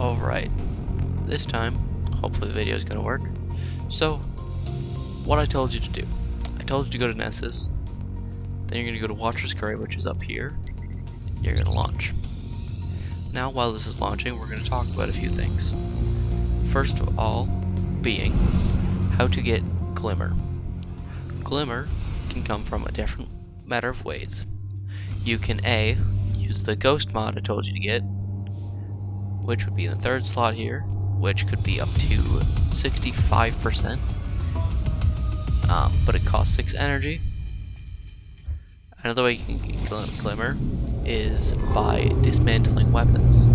Alright, this time, hopefully the video is going to work. So, what I told you to do. I told you to go to Nessus, then you're going to go to Watcher's Grave, which is up here. You're going to launch. Now, while this is launching, we're going to talk about a few things. First of all, being how to get Glimmer. Glimmer can come from a different matter of ways. You can A, use the Ghost mod I told you to get, which would be in the third slot here, which could be up to 65%, but it costs 6 energy. Another way you can get Glimmer is by dismantling weapons.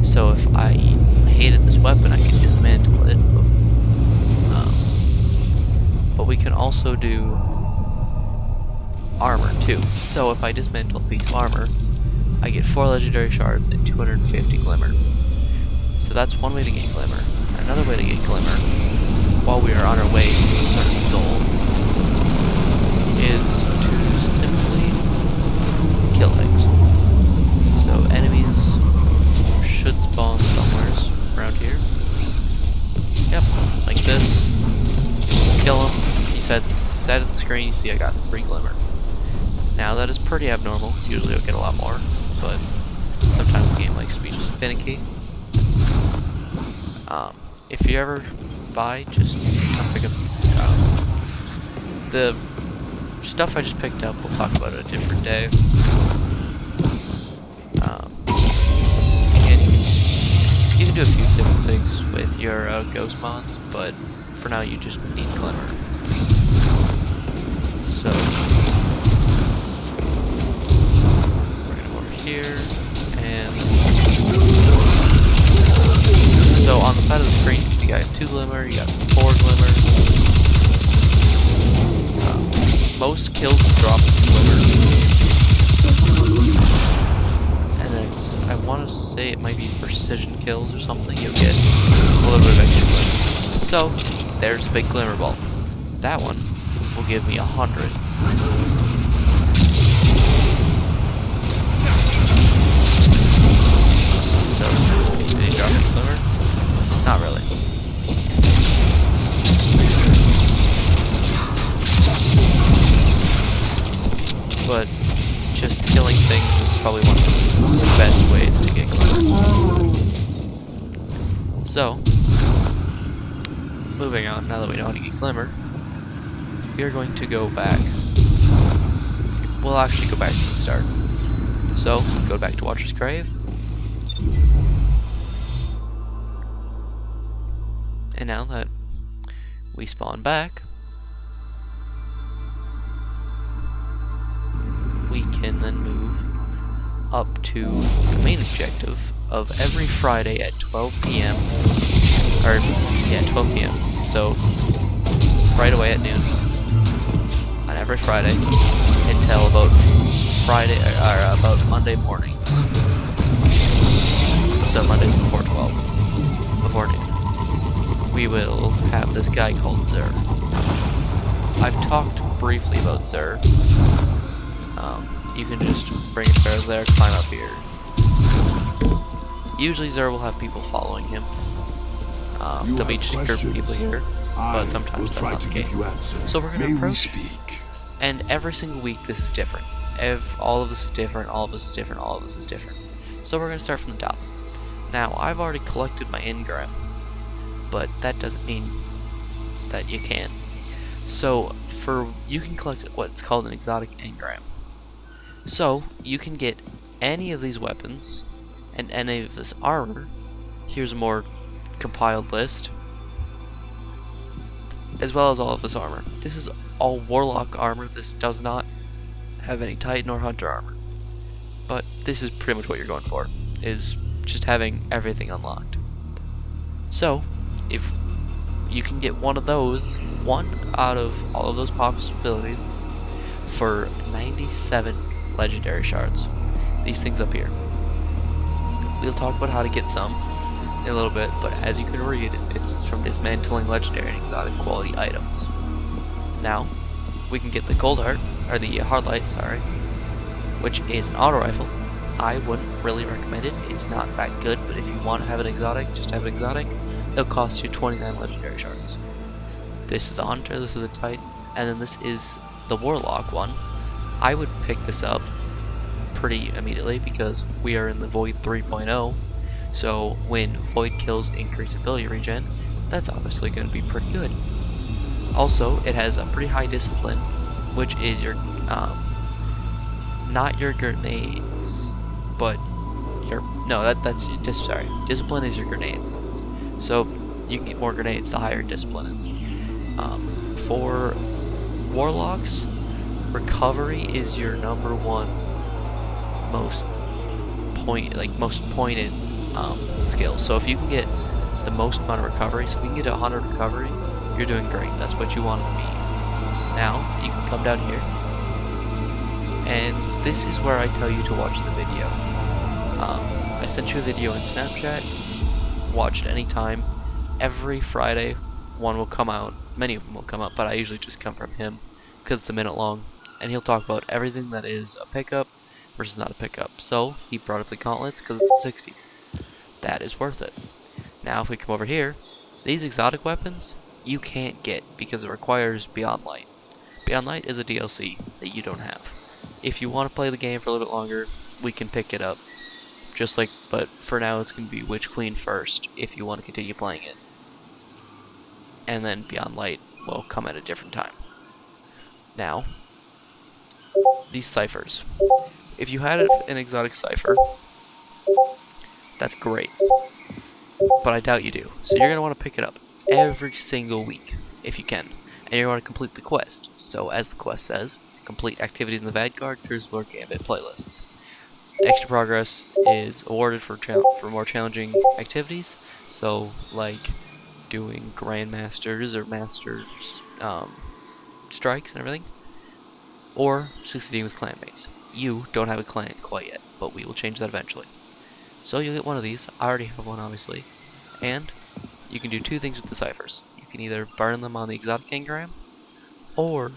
So if I hated this weapon, I can dismantle it, but we can also do armor too. So if I dismantle a piece of armor, I get 4 legendary shards and 250 Glimmer. So that's one way to get Glimmer. Another way to get Glimmer, while we are on our way to a certain goal, is to simply kill things. So enemies should spawn somewhere around here. Yep, like this. Kill them. You set the screen, you see I got 3 Glimmer. Now that is pretty abnormal. Usually I'll get a lot more, but sometimes the game likes to be just finicky. If you ever buy, just come pick up the stuff I just picked up. We'll talk about it a different day. And you can do a few different things with your ghost mods, but for now you just need Glimmer. So we're gonna go over here, and so on the side of the screen you got 2 Glimmer, you got 4 Glimmer. Most kills drop Glimmer, and then I want to say it might be precision kills or something. You'll get a little bit of extra Glimmer. So there's a big Glimmer ball. That one will give me 100. So, did he drop any Glimmer? Not really. But just killing things is probably one of the best ways to get Glimmer. So, moving on, now that we know how to get Glimmer, we are going to go back. We'll actually go back to the start. So, go back to Watcher's Grave. And now that we spawn back, we can then move up to the main objective of every Friday at 12 p.m. Or, yeah, 12 p.m. So, right away at noon on every Friday until about about Monday morning. So Mondays before 12, before noon. We will have this guy called Xur. I've talked briefly about Xur. You can just bring your sparrows there, climb up here. Usually Xur will have people following him. There'll be just a group of people here, but sometimes that's not the case. So we're going to approach, and every single week this is different. All of this is different, all of this is different, all of this is different. So we're going to start from the top. Now, I've already collected my engram, but that doesn't mean that you can. So, you can collect what's called an exotic engram. So, you can get any of these weapons and any of this armor. Here's a more compiled list, as well as all of this armor. This is all Warlock armor. This does not have any Titan or Hunter armor. But this is pretty much what you're going for, is just having everything unlocked. So, if you can get one of those, one out of all of those possibilities, for 97 legendary shards. These things up here. We'll talk about how to get some in a little bit, but as you can read, it's from dismantling legendary and exotic quality items. Now, we can get the Cold Heart, or the Hard Light, sorry, which is an auto rifle, I wouldn't really recommend it. It's not that good, but if you want to have an exotic, just have an exotic. It'll cost you 29 legendary shards. This is a hunter, this is a titan, and then this is the warlock one. I would pick this up pretty immediately because we are in the Void 3.0. So when Void kills increase ability regen, that's obviously going to be pretty good. Also, it has a pretty high discipline, which is your not your grenades, but your discipline is your grenades. So you can get more grenades the higher discipline is. For warlocks, recovery is your number one most pointed skill. So if you can get the most amount of recovery, so if you can get 100 recovery, you're doing great. That's what you want to be. Now you can come down here, and this is where I tell you to watch the video. I sent you a video in Snapchat. Watch it anytime. Every Friday, one will come out. Many of them will come up, but I usually just come from him because it's a minute long, and he'll talk about everything that is a pickup versus not a pickup. So he brought up the gauntlets because it's 60. That is worth it. Now if we come over here, these exotic weapons you can't get because it requires Beyond Light. Beyond Light is a DLC that you don't have. If you want to play the game for a little bit longer, we can pick it up. But for now it's going to be Witch Queen first if you want to continue playing it. And then Beyond Light will come at a different time. Now, these ciphers. If you had an exotic cipher, that's great. But I doubt you do. So you're going to want to pick it up every single week, if you can. And you're going to want to complete the quest. So as the quest says, complete activities in the Vanguard, Crucible, Gambit playlists. Extra progress is awarded for more challenging activities. So, like doing Grandmasters or Masters strikes and everything. Or succeeding with clanmates. You don't have a clan quite yet, but we will change that eventually. So you'll get one of these. I already have one, obviously. And you can do two things with the ciphers. You can either burn them on the exotic engram, or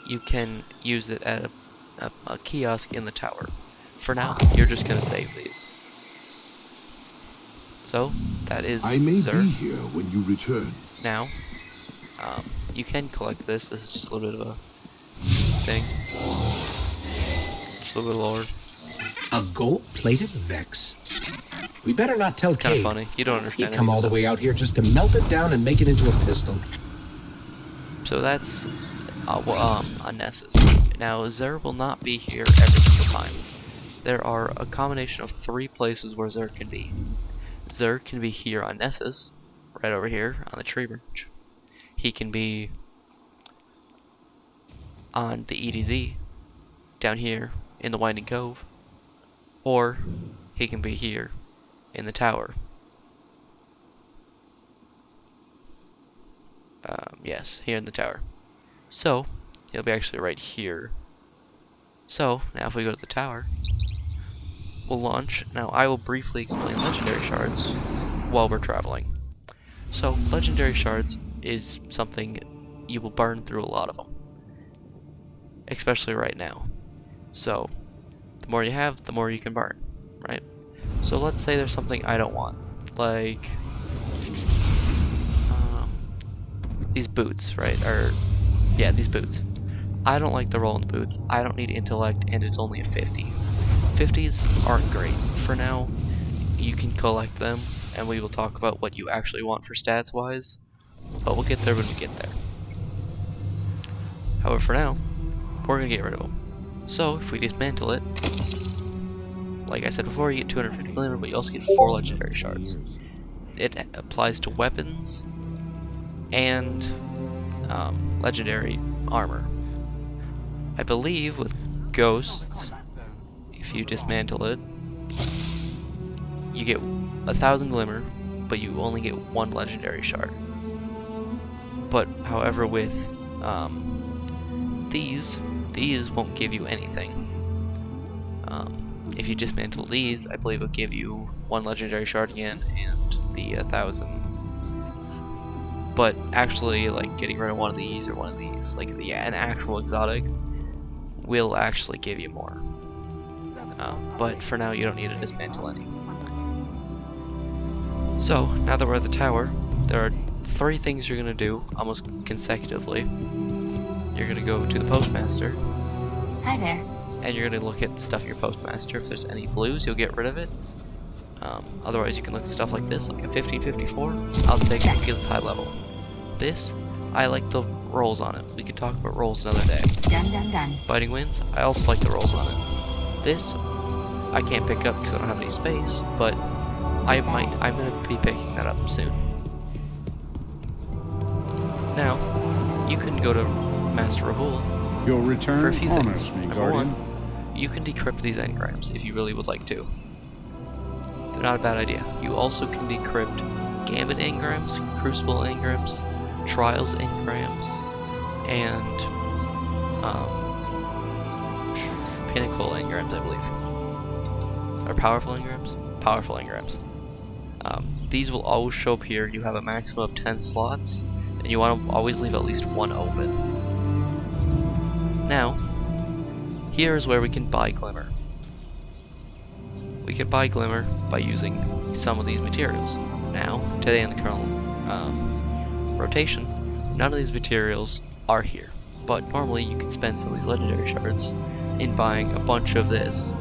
you can use it at a kiosk in the tower. For now, you're just going to save these. So, that is I may Xur. be here when you return. Now, you can collect this. This is just a little bit of a thing. Just a little bit of lore. A gold-plated Vex. We better not tell Kind of Cade. funny. You don't understand. He'd come all the way out here just to melt it down and make it into a pistol. So that's a Nessus. Now, Xur will not be here every single time. There are a combination of 3 places where Xur can be. Xur can be here on Nessus, right over here on the tree branch. He can be on the EDZ, down here in the Winding Cove, or he can be here in the tower. Yes, here in the tower. So, he'll be actually right here. So, now if we go to the tower, we'll launch. Now, I will briefly explain Legendary Shards while we're traveling. So, Legendary Shards is something you will burn through a lot of them. Especially right now. So, the more you have, the more you can burn, right? So, let's say there's something I don't want. Like these boots, right? These boots. I don't like the roll in the boots. I don't need intellect, and it's only a 50. 50s aren't great. For now, you can collect them, and we will talk about what you actually want for stats wise, but we'll get there when we get there. However, for now, we're gonna get rid of them. So if we dismantle it, like I said before, you get 250 glimmer, but you also get 4 legendary shards. It applies to weapons and legendary armor. I believe with ghosts, if you dismantle it, you get 1,000 glimmer, but you only get 1 legendary shard. But however, with these won't give you anything. If you dismantle these, I believe it'll give you 1 legendary shard again and the 1,000. But actually, like getting rid of one of these or one of these, like an actual exotic, will actually give you more. but for now you don't need to dismantle any. So, now that we're at the tower, there are 3 things you're going to do almost consecutively. You're going to go to the postmaster. Hi there. And you're going to look at stuff in your postmaster. If there's any blues, you'll get rid of it. Otherwise, you can look at stuff like this, like a 1554. I'll take it because it's high level. This, I like the rolls on it. We could talk about rolls another day. Done. Biting Winds, I also like the rolls on it. This, I can't pick up because I don't have any space, but I'm going to be picking that up soon. Now, you can go to Master Rahul Your return for a few honors things. me, Number Guardian. 1, you can decrypt these engrams if you really would like to. They're not a bad idea. You also can decrypt Gambit engrams, Crucible engrams, Trials engrams, and Pinnacle engrams, I believe. Or Powerful engrams? Powerful engrams. These will always show up here. You have a maximum of 10 slots, and you want to always leave at least 1 open. Now, here is where we can buy Glimmer. We can buy Glimmer by using some of these materials. Now, today in the current rotation, none of these materials are here. But normally you can spend some of these legendary shards in buying a bunch of this,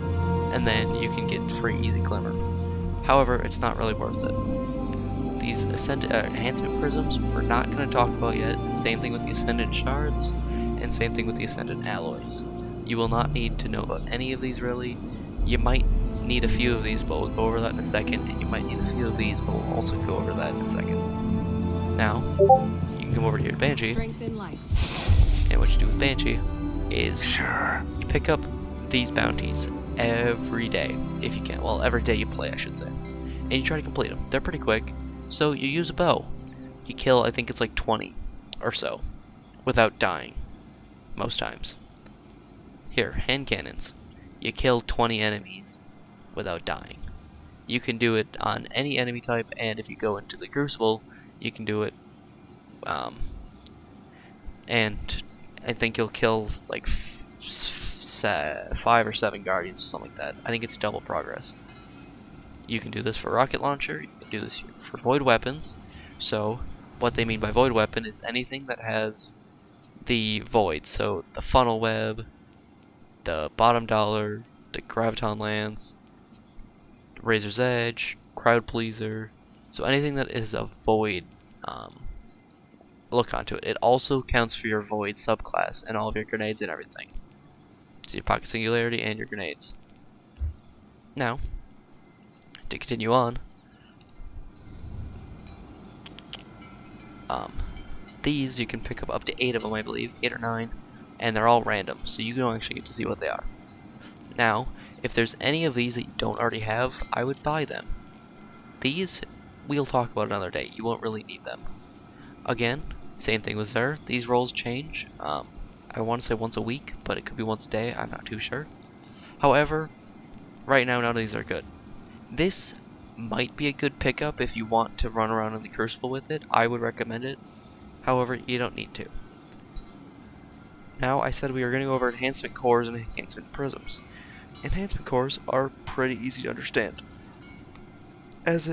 and then you can get free easy Glimmer. However, it's not really worth it. These enhancement prisms we're not going to talk about yet. Same thing with the Ascendant shards, and same thing with the Ascendant alloys. You will not need to know about any of these really. You might need a few of these, but we'll go over that in a second, and you might need a few of these, but we'll also go over that in a second. Now, you can come over here to Banshee, and what you do with Banshee is you pick up these bounties every day, if you can. Well, every day you play, I should say. And you try to complete them. They're pretty quick, so you use a bow. You kill, I think it's like 20 or so, without dying, most times. Here, hand cannons. You kill 20 enemies without dying. You can do it on any enemy type, and if you go into the Crucible, you can do it, and I think you'll kill like 5 or 7 guardians or something like that. I think it's double progress. You can do this for rocket launcher, you can do this for void weapons. So, what they mean by void weapon is anything that has the void, so the funnel web, the bottom dollar, the graviton lance, razor's edge, crowd pleaser, so anything that is a void, look onto it. It also counts for your void subclass and all of your grenades and everything. So your pocket singularity and your grenades. Now, to continue on, these you can pick up to 8 of them, I believe, 8 or 9, and they're all random, so you don't actually get to see what they are. Now, if there's any of these that you don't already have, I would buy them. These, we'll talk about another day. You won't really need them. Again, same thing with Xur. These rolls change. I want to say once a week, but it could be once a day. I'm not too sure. However, right now, none of these are good. This might be a good pickup if you want to run around in the Crucible with it. I would recommend it. However, you don't need to. Now, I said we were going to go over enhancement cores and enhancement prisms. Enhancement cores are pretty easy to understand. As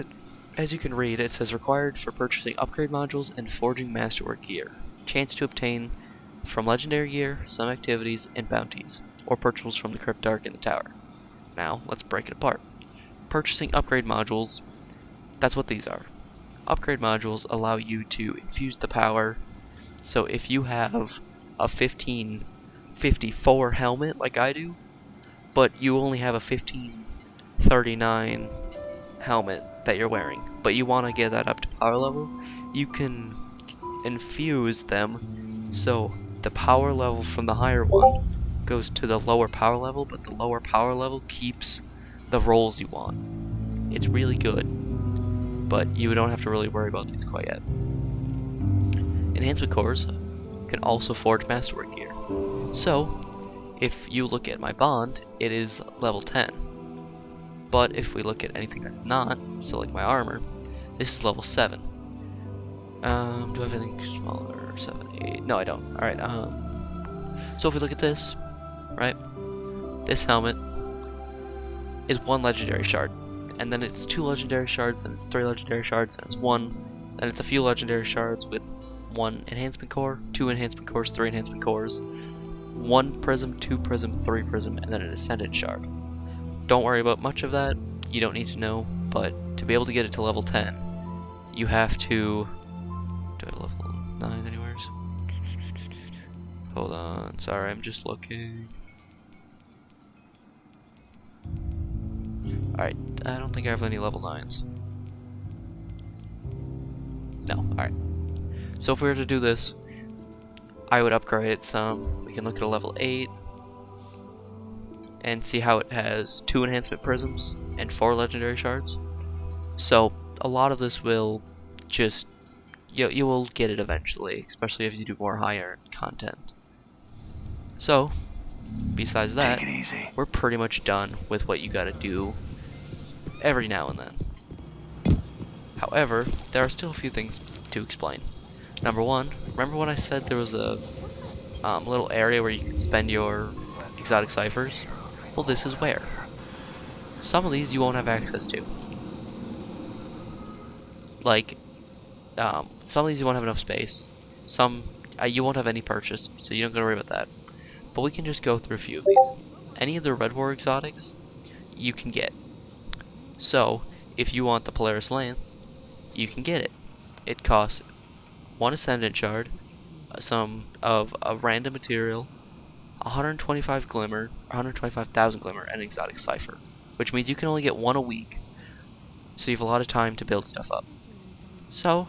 you can read, it says required for purchasing upgrade modules and forging masterwork gear. Chance to obtain from legendary gear, some activities, and bounties, or purchases from the Crypt Dark in the tower. Now, let's break it apart. Purchasing upgrade modules, that's what these are. Upgrade modules allow you to infuse the power, so if you have a 1554 helmet like I do, but you only have a 1539 helmet that you're wearing, but you want to get that up to power level, you can infuse them so the power level from the higher one goes to the lower power level, but the lower power level keeps the rolls you want. It's really good, but you don't have to really worry about these quite yet. Enhancement cores can also forge masterwork gear. So, if you look at my bond, it is level 10. But if we look at anything that's not, so like my armor, this is level 7. Do I have anything smaller? 7, 8? No, I don't. Alright, so if we look at this, right? This helmet is 1 legendary shard. And then it's 2 legendary shards, and it's 3 legendary shards, and it's 1. Then it's a few legendary shards with 1 enhancement core, 2 enhancement cores, 3 enhancement cores, 1 prism, 2 prism, 3 prism, and then an ascendant shard. Don't worry about much of that, you don't need to know, but to be able to get it to level 10, you have to... Do I level 9 anywhere? Hold on, sorry, I'm just looking. Alright, I don't think I have any level 9s. No, alright. So if we were to do this, I would upgrade it some. We can look at a level 8 and see how it has 2 enhancement prisms and 4 legendary shards. So a lot of this will just, you will get it eventually, especially if you do more higher content. So, besides that, we're pretty much done with what you gotta do every now and then. However, there are still a few things to explain. Number 1, remember when I said there was a little area where you can spend your exotic ciphers? Well, this is where. Some of these you won't have access to. Like, some of these you won't have enough space. Some you won't have any purchased, so you don't gotta worry about that. But we can just go through a few of these. Any of the Red War exotics, you can get. So, if you want the Polaris Lance, you can get it. It costs 1 Ascendant Shard, some of a random material, 125 Glimmer, 125,000 Glimmer, and an exotic cipher. Which means you can only get 1 a week, so you have a lot of time to build stuff up. So,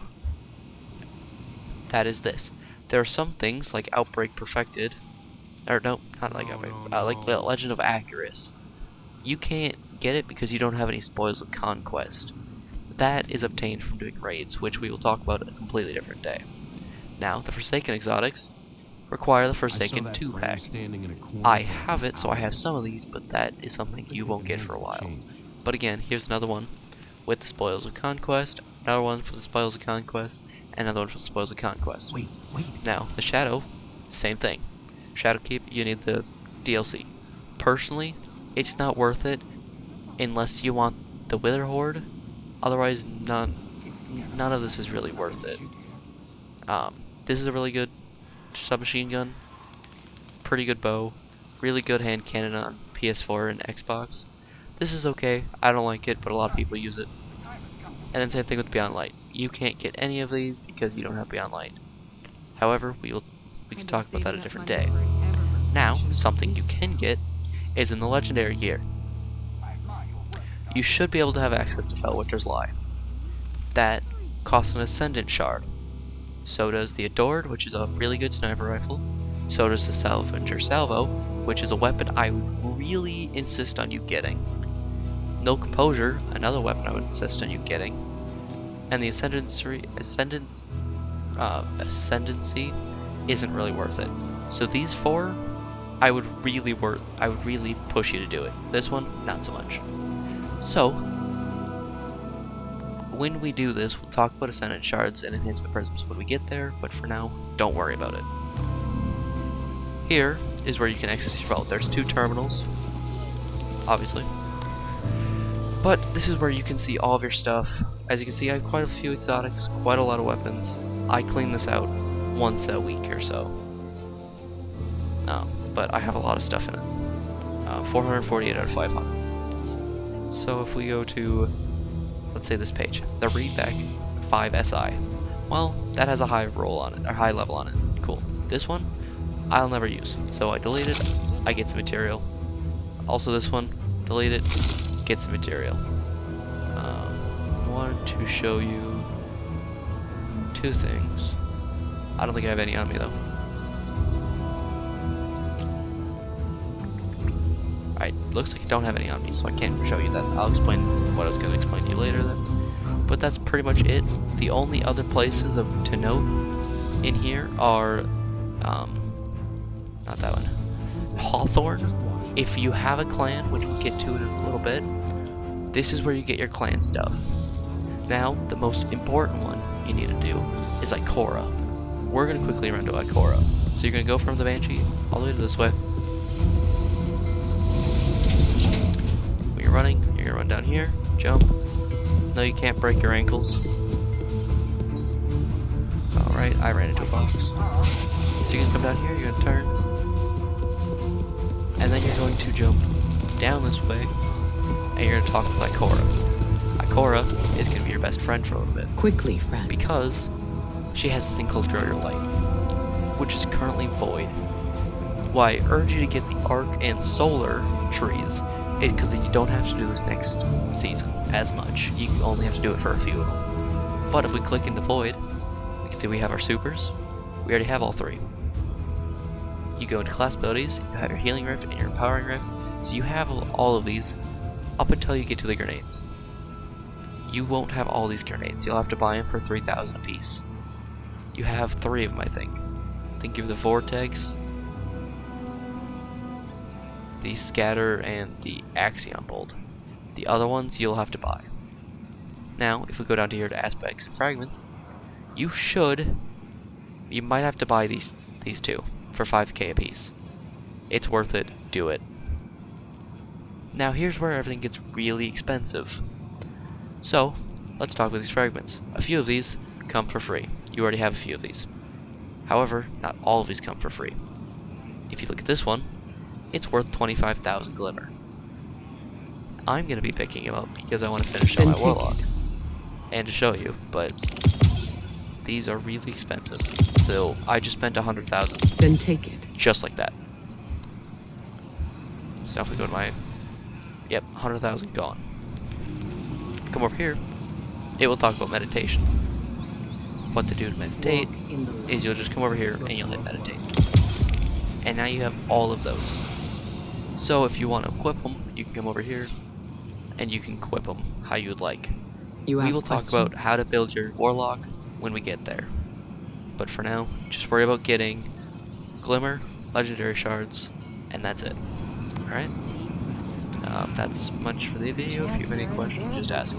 that is this. There are some things like Outbreak Perfected, or no, not like Outbreak, like the Legend of Acuris. You can't get it because you don't have any Spoils of Conquest. That is obtained from doing raids, which we will talk about a completely different day. Now, the Forsaken exotics require the Forsaken 2-pack. I have it, so I have some of these, but that is something you won't get for a while. But again, here's another one with the Spoils of Conquest, another one for the Spoils of Conquest, and another one for the Spoils of Conquest. Wait. Now, the Shadow, same thing. Shadowkeep, you need the DLC. Personally, it's not worth it unless you want the Wither Horde. Otherwise, none of this is really worth it. This is a really good submachine gun, pretty good bow, really good hand cannon on PS4 and Xbox. This is okay. I don't like it, but a lot of people use it. And then same thing with Beyond Light. You can't get any of these because you don't have Beyond Light. However, we can talk about that a different day. Now, something you can get is in the legendary gear. You should be able to have access to Felwinter's Lie. That costs an Ascendant Shard. So does the Adored, which is a really good sniper rifle. So does the Salvager Salvo, which is a weapon I would really insist on you getting. No Composure, another weapon I would insist on you getting. And the Ascendancy isn't really worth it. So these 4, I would really push you to do it. This one, not so much. So, when we do this, we'll talk about Ascendant Shards and Enhancement Prisms when we get there, but for now, don't worry about it. Here is where you can access your vault. There's 2 terminals, obviously. But this is where you can see all of your stuff. As you can see, I have quite a few exotics, quite a lot of weapons. I clean this out once a week or so. But I have a lot of stuff in it. 448 out of 500. So if we go to, let's say this page, the Readback 5 SI. Well, that has a high roll on it, or high level on it. Cool. This one, I'll never use. So I delete it, I get some material. Also this one, delete it, get some material. Wanted to show you 2 things. I don't think I have any on me though. Alright, looks like I don't have any on me, so I can't show you that. I'll explain what I was going to explain to you later then. But that's pretty much it. The only other places to note in here are, not that one, Hawthorne. If you have a clan, which we'll get to in a little bit, this is where you get your clan stuff. Now, the most important one you need to do is Ikora. We're going to quickly run to Ikora. So you're going to go from the Banshee all the way to this way. When you're running, you're gonna run down here, jump. No, you can't break your ankles. Alright, I ran into a box. So you're gonna come down here, you're gonna turn. And then you're going to jump down this way. And you're gonna talk with Ikora. Ikora is gonna be your best friend for a little bit. Quickly, friend. Because she has this thing called Grow Your Light, which is currently void. Why I urge you to get the Arc and Solar trees is because then you don't have to do this next season as much. You only have to do it for a few of them. But if we click into Void, we can see we have our supers. We already have all three. You go into class abilities, you have your Healing Rift and your Empowering Rift. So you have all of these up until you get to the grenades. You won't have all these grenades. You'll have to buy them for 3,000 apiece. You have 3 of them, I think. You have the Vortex, the Scatter, and the Axion Bolt. The other ones you'll have to buy. Now, if we go down to here to Aspects and Fragments, you might have to buy these 2 for 5k apiece. It's worth it, do it. Now here's where everything gets really expensive. So, let's talk about these fragments. A few of these come for free. You already have a few of these. However, not all of these come for free. If you look at this one, it's worth 25,000 glimmer. I'm going to be picking him up because I want to finish out my Warlock. And to show you, but these are really expensive. So I just spent 100,000. Then take it. Just like that. So now if we go to my... Yep, 100,000 gone. Come over here. It will talk about meditation. What to do to meditate is you'll just come over here and you'll hit meditate. And now you have all of those. So if you want to equip them, you can come over here and you can equip them how you would like. We will talk about how to build your Warlock when we get there. But for now, just worry about getting Glimmer, Legendary Shards, and that's it. Alright? That's much for the video. If you have any questions, just ask.